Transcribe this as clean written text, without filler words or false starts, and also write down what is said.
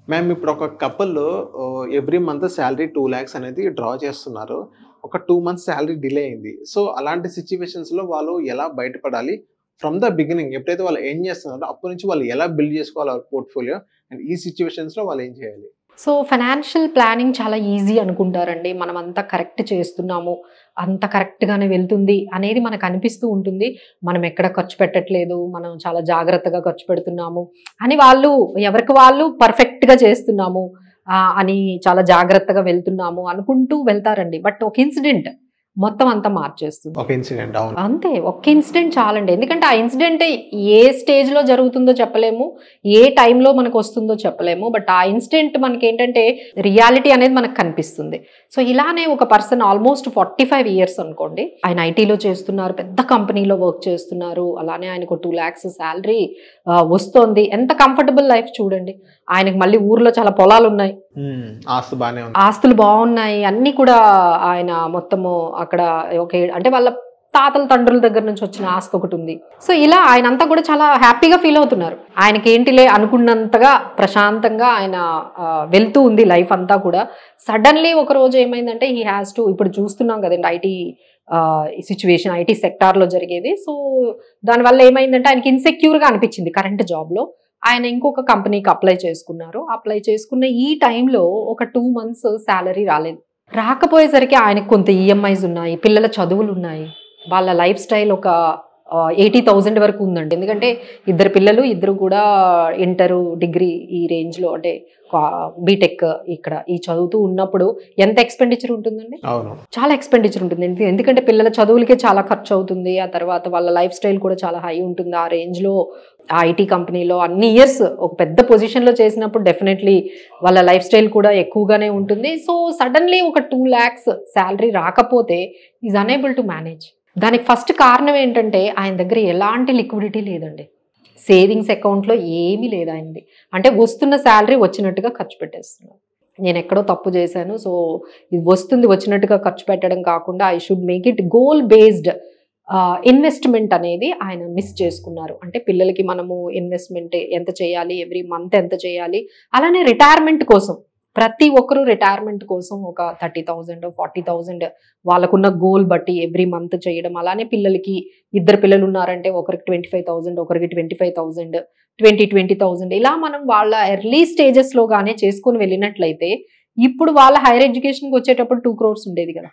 Ma'am ఇప్పుడు ఒక couple every month salary 2,00,000 అనేది డ్రా చేస్తున్నారు. ఒక 2 మంత్స్ సాలరీ డిలే అయింది. సో, అలాంటి సిట్యుయేషన్స్‌లో వాళ్ళు ఎలా బయటపడాలి? ఫ్రమ్ ద బిగినింగ్ ఎప్పుడైతే వాళ్ళు ఎర్న్ చేస్తున్నారో అప్పటి నుంచి వాళ్ళు ఎలా బిల్డ్ చేసుకోవాలి వాళ్ళ పోర్ట్‌ఫోలియో? అండ్ ఈ సిట్యుయేషన్స్‌లో వాళ్ళు ఏం చేయాలి? సో, ఫైనాన్షియల్ ప్లానింగ్ చాలా ఈజీ అనుకుంటారండి. మనమంతా కరెక్ట్ చేస్తున్నాము, అంత కరెక్ట్‌గానే వెళ్తుంది అనేది మనకనిపిస్తూ ఉంటుంది. మనం ఎక్కడ ఖర్చు పెట్టట్లేదు, మనం చాలా జాగ్రత్తగా ఖర్చు పెడుతున్నాము అని వాళ్ళు ఎవరికి వాళ్ళు పర్ఫెక్ట్‌గా చేస్తున్నాము అని చాలా జాగ్రత్తగా వెళ్తున్నాము అనుకుంటూ వెళ్తారండి. బట్ ఒక ఇన్సిడెంట్ మొత్తం అంతా మార్చేస్తుంది. ఒక ఇన్సిడెంట్ అవును. అంతే. ఒక్క ఇన్సిడెంట్ చాలండి. ఎందుకంటే ఆ ఇన్సిడెంట్ ఏ స్టేజ్‌లో జరుగుతుందో చెప్పలేము. ఏ టైంలో మనకొస్తుందో చెప్పలేము. బట్ ఆ ఇన్సిడెంట్ మనకేంటంటే రియాలిటీ అనేది మనకు కనిపిస్తుంది. సో, ఇలానే ఒక పర్సన్ ఆల్మోస్ట్ 45 ఇయర్స్ అనుకోండి. ఆయన ఐటీలో చేస్తున్నారు. పెద్ద కంపెనీలో వర్క్ చేస్తున్నారు. అలానే ఆయనకు 2,00,000 సాలరీ వస్తోంది. ఎంత కంఫర్టబుల్ లైఫ్ చూడండి. ఆయనకు మళ్ళీ ఊర్లో చాలా పొలాలున్నాయి. ఆస్తు బానే ఉంది. ఆస్తులు బాగున్నాయి. అన్నీ కూడా ఆయన మొత్తము అక్కడ అంటే వాళ్ళ తాతల తండ్రుల దగ్గర నుంచి వచ్చిన ఆస్తి ఒకటి ఉంది. సో, ఇలా ఆయనంతా కూడా చాలా హ్యాపీగా ఫీల్ అవుతున్నారు. ఆయనకేంటిలే అనుకున్నంతగా ప్రశాంతంగా ఆయన వెళ్తూ ఉంది లైఫ్ అంతా కూడా. సడన్లీ ఒక రోజు ఏమైందంటే హీ హ్యాస్ టు, ఇప్పుడు చూస్తున్నాం కదండి ఐటీ సిచ్యువేషన్, ఐటీ సెక్టార్లో జరిగేది. సో, దానివల్ల ఏమైందంటే ఆయనకి ఇన్సెక్యూర్గా అనిపించింది కరెంట్ జాబ్లో. ఆయన ఇంకొక కంపెనీకి అప్లై చేసుకున్నారు. అప్లై చేసుకున్న ఈ టైంలో ఒక 2 మంత్స్ సాలరీ రాలేదు. రాకపోయేసరికి ఆయనకు కొంత ఈఎంఐస్ ఉన్నాయి, పిల్లల చదువులు ఉన్నాయి, వాళ్ళ లైఫ్ స్టైల్ ఒక 80,000 వరకు ఉందండి. ఎందుకంటే ఇద్దరు పిల్లలు, ఇద్దరు కూడా ఇంటరు, డిగ్రీ ఈ రేంజ్లో, అంటే బీటెక్ ఇక్కడ ఈ చదువుతూ ఉన్నప్పుడు ఎంత ఎక్స్పెండిచర్ ఉంటుందండి? అవును, చాలా ఎక్స్పెండిచర్ ఉంటుంది. ఎందుకంటే పిల్లల చదువులకే చాలా ఖర్చు అవుతుంది. ఆ తర్వాత వాళ్ళ లైఫ్ స్టైల్ కూడా చాలా హై ఉంటుంది. ఆ రేంజ్లో ఆ ఐటీ కంపెనీలో అన్ని ఇయర్స్ ఒక పెద్ద పొజిషన్లో చేసినప్పుడు డెఫినెట్లీ వాళ్ళ లైఫ్ స్టైల్ కూడా ఎక్కువగానే ఉంటుంది. సో, సడన్లీ ఒక 2,00,000 శాలరీ రాకపోతే ఈజ్ అనేబుల్ టు మేనేజ్. దానికి ఫస్ట్ కారణం ఏంటంటే ఆయన దగ్గర ఎలాంటి లిక్విడిటీ లేదండి. సేవింగ్స్ అకౌంట్లో ఏమీ లేదు ఆయనది. అంటే వస్తున్న శాలరీ వచ్చినట్టుగా ఖర్చు పెట్టేస్తున్నారు. నేను ఎక్కడో తప్పు చేశాను, సో ఇది వస్తుంది వచ్చినట్టుగా ఖర్చు పెట్టడం కాకుండా I should make it goal based investment అనేది ఆయన మిస్ చేసుకున్నారు. అంటే పిల్లలకి మనము ఇన్వెస్ట్మెంట్ ఎంత చేయాలి, ఎవ్రీ మంత్ ఎంత చేయాలి, అలానే రిటైర్మెంట్ కోసం ప్రతి ఒక్కరూ రిటైర్మెంట్ కోసం ఒక 30,000 40,000 వాళ్ళకున్న గోల్ బట్టి ఎవ్రీ మంత్ చేయడం. అలానే పిల్లలకి ఇద్దరు పిల్లలు ఉన్నారంటే ఒకరికి 25,000, ఒకరికి 25,000, 20,000 ఇలా మనం వాళ్ళ ఎర్లీ స్టేజెస్లో గానే చేసుకుని వెళ్ళినట్లయితే ఇప్పుడు వాళ్ళ హైయర్ ఎడ్యుకేషన్కి వచ్చేటప్పుడు 2 crores ఉండేది కదా.